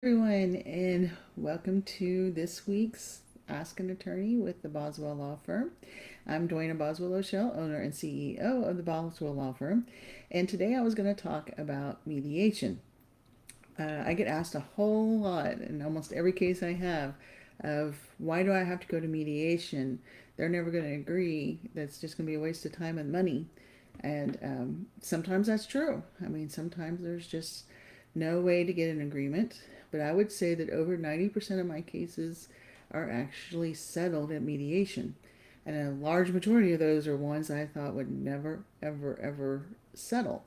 Everyone, and welcome to this week's Ask an Attorney with the Boswell Law Firm. I'm Dwayna Boswell O'Shell, owner and CEO of the Boswell Law Firm, and today I was going to talk about mediation. I get asked a whole lot in almost every case I have of why do I have to go to mediation? They're never going to agree. That's just going to be a waste of time and money. And sometimes that's true. I mean, sometimes there's just no way to get an agreement. But I would say that over 90% of my cases are actually settled at mediation. And a large majority of those are ones I thought would never, ever, ever settle.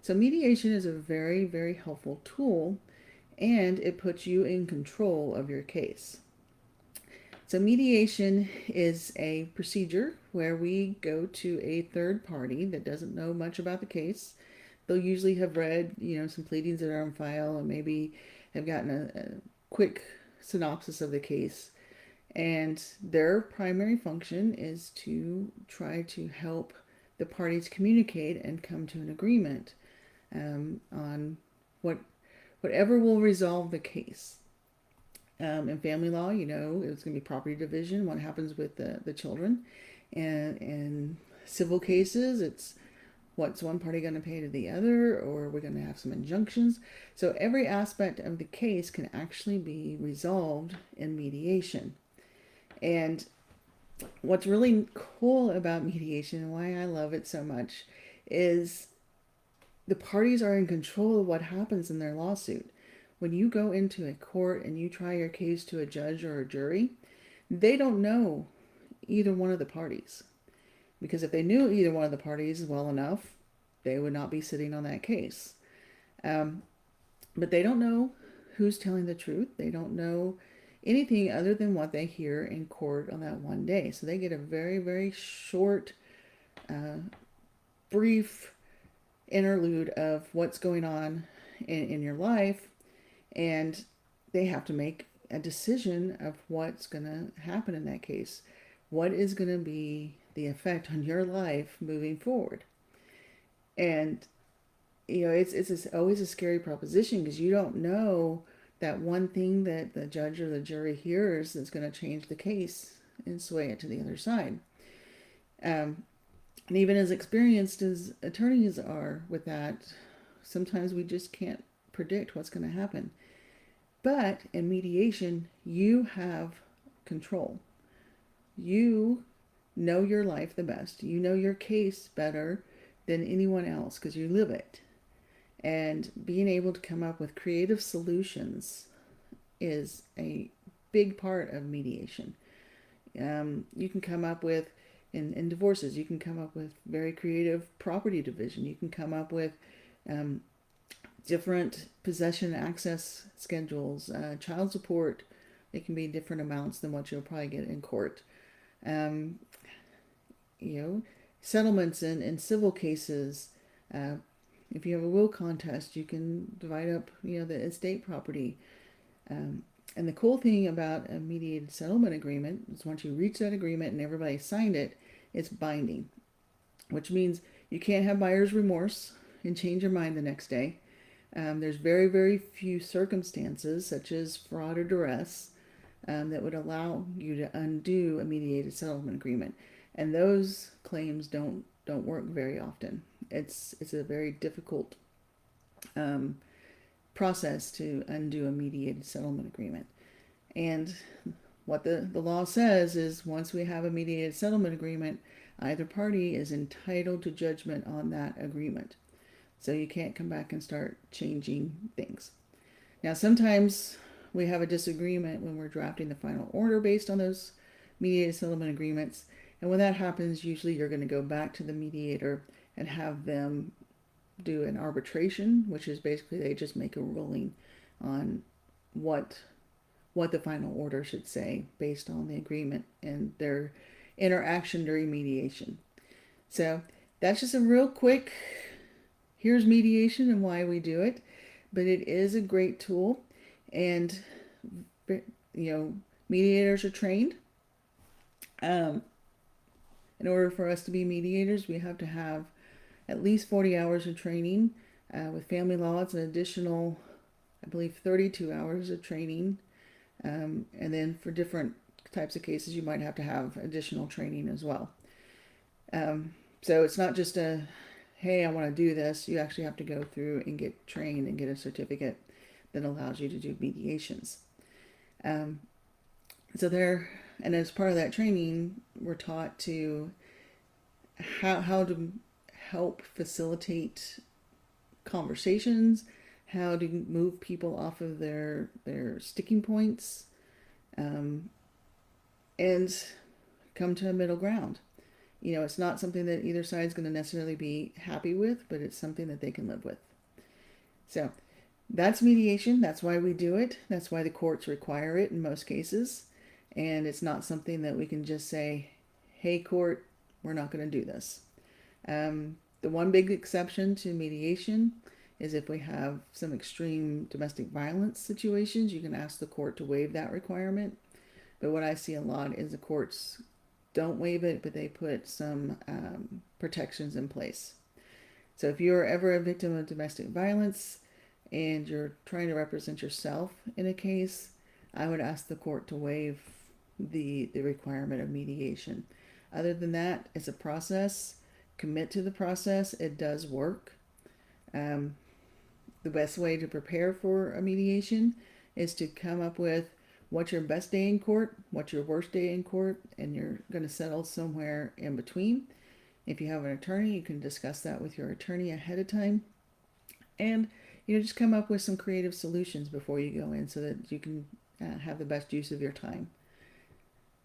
So, mediation is a very, very helpful tool and it puts you in control of your case. So, mediation is a procedure where we go to a third party that doesn't know much about the case. They'll usually have read, some pleadings that are on file and maybe have gotten a quick synopsis of the case. And their primary function is to try to help the parties communicate and come to an agreement on whatever will resolve the case. In family law, it's going to be property division, what happens with the children. And in civil cases, it's what's one party going to pay to the other, or we're going to have some injunctions. So every aspect of the case can actually be resolved in mediation. And what's really cool about mediation and why I love it so much is the parties are in control of what happens in their lawsuit. When you go into a court and you try your case to a judge or a jury, they don't know either one of the parties. Because if they knew either one of the parties well enough, they would not be sitting on that case. Um, but they don't know who's telling the truth. They don't know anything other than what they hear in court on that one day. So they get a very, very short, brief interlude of what's going on in your life, and they have to make a decision of what's going to happen in that case. What is going to be the effect on your life moving forward? And it's always a scary proposition because you don't know that one thing that the judge or the jury hears that's going to change the case and sway it to the other side. And even as experienced as attorneys are with that, sometimes we just can't predict what's going to happen. But in mediation, you have control. You know your life the best. You know your case better than anyone else because you live it. And being able to come up with creative solutions is a big part of mediation. You can come up with, in divorces, you can come up with very creative property division. You can come up with different possession access schedules, child support. It can be different amounts than what you'll probably get in court. Um, you know, Settlements in civil cases. If you have a will contest, you can divide up, the estate property. And the cool thing about a mediated settlement agreement is once you reach that agreement and everybody signed it, it's binding, which means you can't have buyer's remorse and change your mind the next day. There's very, very few circumstances, such as fraud or duress, that would allow you to undo a mediated settlement agreement, and those claims don't work very often. It's a very difficult process to undo a mediated settlement agreement. And what the law says is once we have a mediated settlement agreement, either party is entitled to judgment on that agreement. So you can't come back and start changing things. Now, sometimes we have a disagreement when we're drafting the final order based on those mediated settlement agreements. And when that happens, usually you're going to go back to the mediator and have them do an arbitration, which is basically they just make a ruling on what the final order should say based on the agreement and their interaction during mediation. So that's just a real quick, here's mediation and why we do it. But it is a great tool, and mediators are trained. In order for us to be mediators, we have to have at least 40 hours of training. With family law, it's an additional I believe, 32 hours of training. And then for different types of cases, you might have to have additional training as well. So it's not just a, hey, I want to do this. You actually have to go through and get trained and get a certificate that allows you to do mediations. Um, so there, and as part of that training, we're taught to how to help facilitate conversations, how to move people off of their sticking points, and come to a middle ground. It's not something that either side is going to necessarily be happy with, but it's something that they can live with. So that's mediation. That's why we do it. That's why the courts require it in most cases. And it's not something that we can just say, hey, court, we're not going to do this. The one big exception to mediation is if we have some extreme domestic violence situations, you can ask the court to waive that requirement. But what I see a lot is the courts don't waive it, but they put some protections in place. So if you're ever a victim of domestic violence and you're trying to represent yourself in a case, I would ask the court to waive the requirement of mediation. Other than that, it's a process. Commit to the process. It does work. The best way to prepare for a mediation is to come up with what's your best day in court, what's your worst day in court, and you're going to settle somewhere in between. If you have an attorney, you can discuss that with your attorney ahead of time. And just come up with some creative solutions before you go in so that you can have the best use of your time.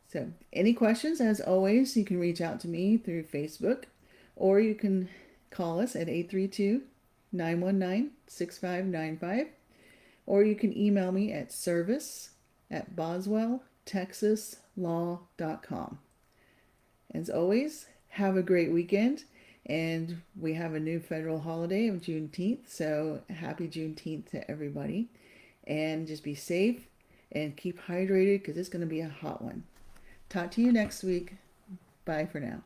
So any questions, as always, you can reach out to me through Facebook, or you can call us at 832-919-6595, or you can email me at service@boswelltexaslaw.com. As always, have a great weekend, and we have a new federal holiday of Juneteenth, so happy Juneteenth to everybody, and just be safe and keep hydrated because it's going to be a hot one. Talk to you next week. Bye for now.